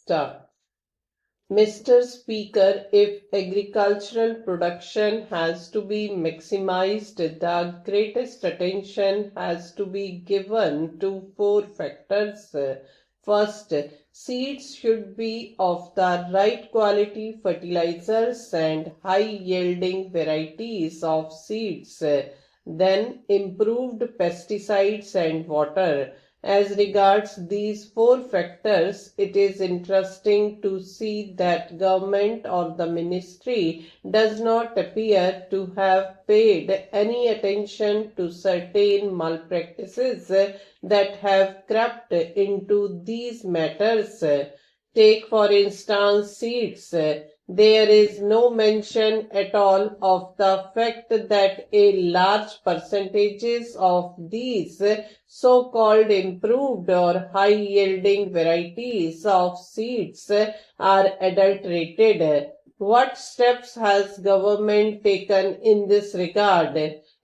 Start. Mr. Speaker, if agricultural production has to be maximized, the greatest attention has to be given to four factors. First, seeds should be of the right quality fertilizers and high-yielding varieties of seeds. Then, improved pesticides and water. As regards these four factors, it is interesting to see that government or the ministry does not appear to have paid any attention to certain malpractices that have crept into these matters. Take for instance seeds. There is no mention at all of the fact that a large percentages of these so-called improved or high-yielding varieties of seeds are adulterated. What steps has government taken in this regard?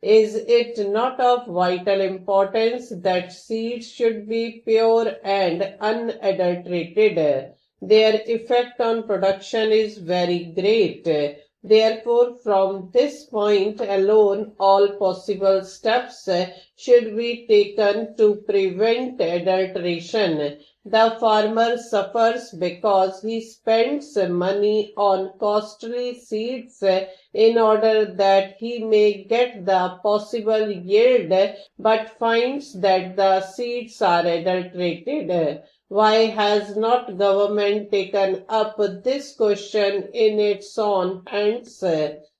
Is it not of vital importance that seeds should be pure and unadulterated? Their effect on production is very great. Therefore, from this point alone, all possible steps should be taken to prevent adulteration. The farmer suffers because he spends money on costly seeds in order that he may get the possible yield, but finds that the seeds are adulterated. Why has not government taken up this question in its own hands?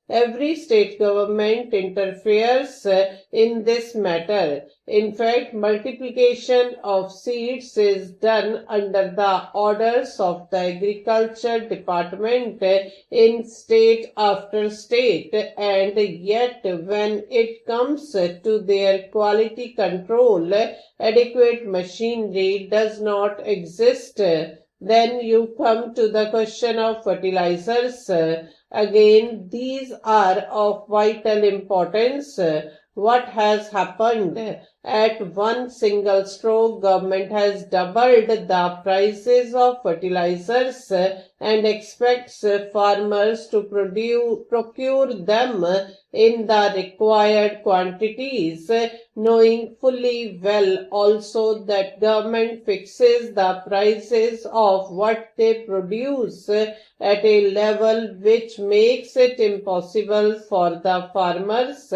Every state government interferes in this matter. In fact, multiplication of seeds is done under the orders of the Agriculture Department in state after state, and yet when it comes to their quality control, adequate machinery does not exist. Then you come to the question of fertilizers. Again, these are of vital importance. What has happened? At one single stroke, government has doubled the prices of fertilizers and expects farmers to procure them in the required quantities, knowing fully well also that government fixes the prices of what they produce at a level which makes it impossible for the farmers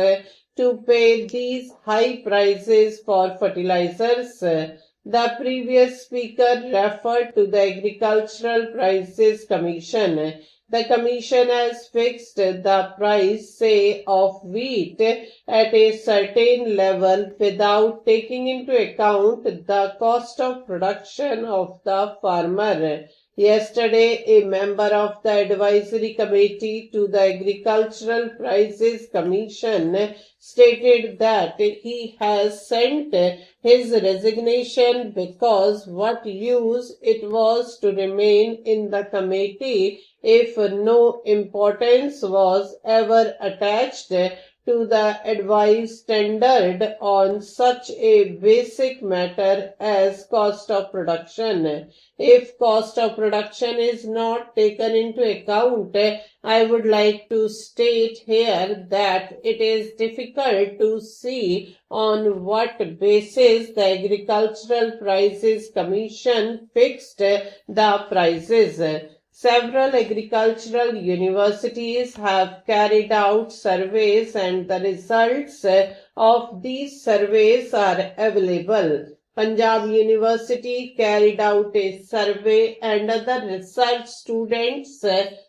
to pay these high prices for fertilizers. The previous speaker referred to the Agricultural Prices Commission. The Commission has fixed the price, say, of wheat at a certain level without taking into account the cost of production of the farmer. Yesterday, a member of the advisory committee to the Agricultural Prices Commission stated that he has sent his resignation because what use it was to remain in the committee if no importance was ever attached to the advice tendered on such a basic matter as cost of production. If cost of production is not taken into account, I would like to state here that it is difficult to see on what basis the Agricultural Prices Commission fixed the prices. Several agricultural universities have carried out surveys and the results of these surveys are available. Punjab University carried out a survey and other research students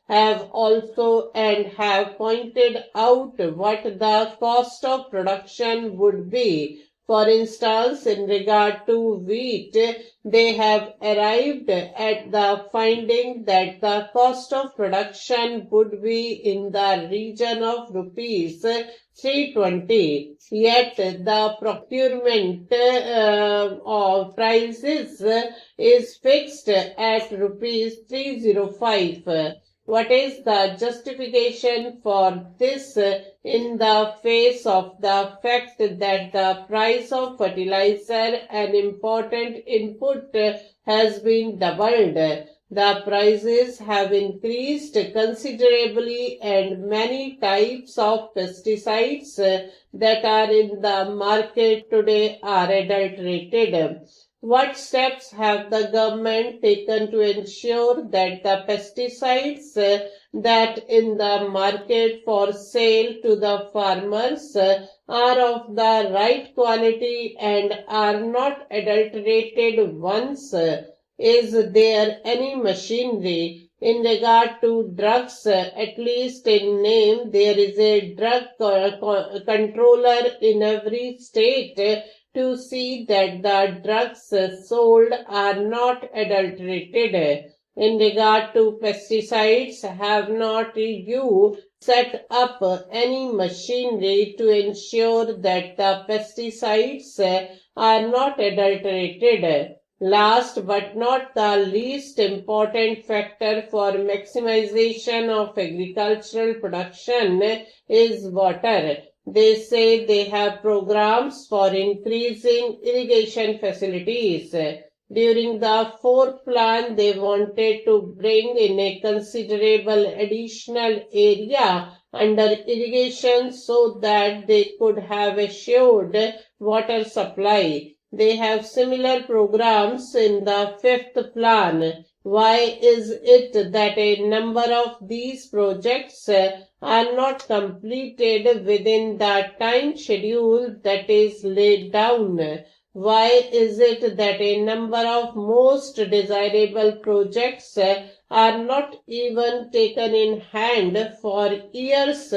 have also and have pointed out what the cost of production would be. For instance, in regard to wheat, they have arrived at the finding that the cost of production would be in the region of rupees 320, yet the procurement of prices is fixed at rupees 305. What is the justification for this in the face of the fact that the price of fertilizer, an important input, has been doubled? The prices have increased considerably and many types of pesticides that are in the market today are adulterated. What steps have the government taken to ensure that the pesticides that in the market for sale to the farmers are of the right quality and are not adulterated ones? Is there any machinery in regard to drugs? At least in name, there is a drug controller in every state to see that the drugs sold are not adulterated. In regard to pesticides, have not you set up any machinery to ensure that the pesticides are not adulterated? Last but not the least important factor for maximization of agricultural production is water. They say they have programs for increasing irrigation facilities. During the fourth plan, they wanted to bring in a considerable additional area under irrigation so that they could have assured water supply. They have similar programs in the fifth plan. Why is it that a number of these projects are not completed within the time schedule that is laid down? Why is it that a number of most desirable projects are not even taken in hand for years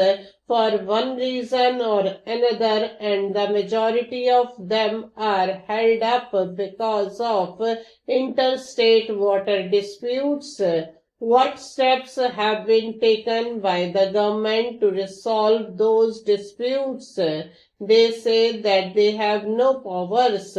for one reason or another, and the majority of them are held up because of interstate water disputes? What steps have been taken by the government to resolve those disputes? They say that they have no powers.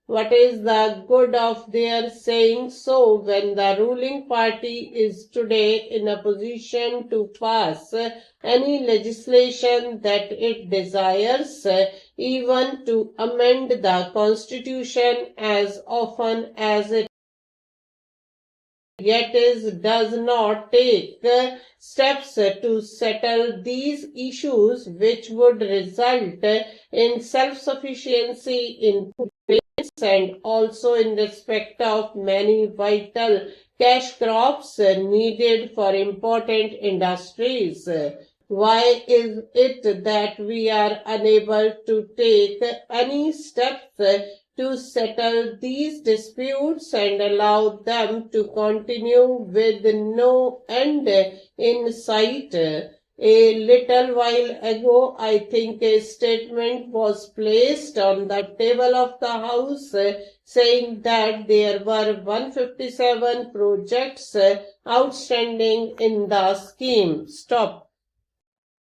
What is the good of their saying so when the ruling party is today in a position to pass any legislation that it desires, even to amend the constitution as often as it yet does not take steps to settle these issues, which would result in self-sufficiency in grains and also in respect of many vital cash crops needed for important industries. Why is it that we are unable to take any steps to settle these disputes and allow them to continue with no end in sight? A little while ago, I think a statement was placed on the table of the House saying that there were 157 projects outstanding in the scheme. Stop.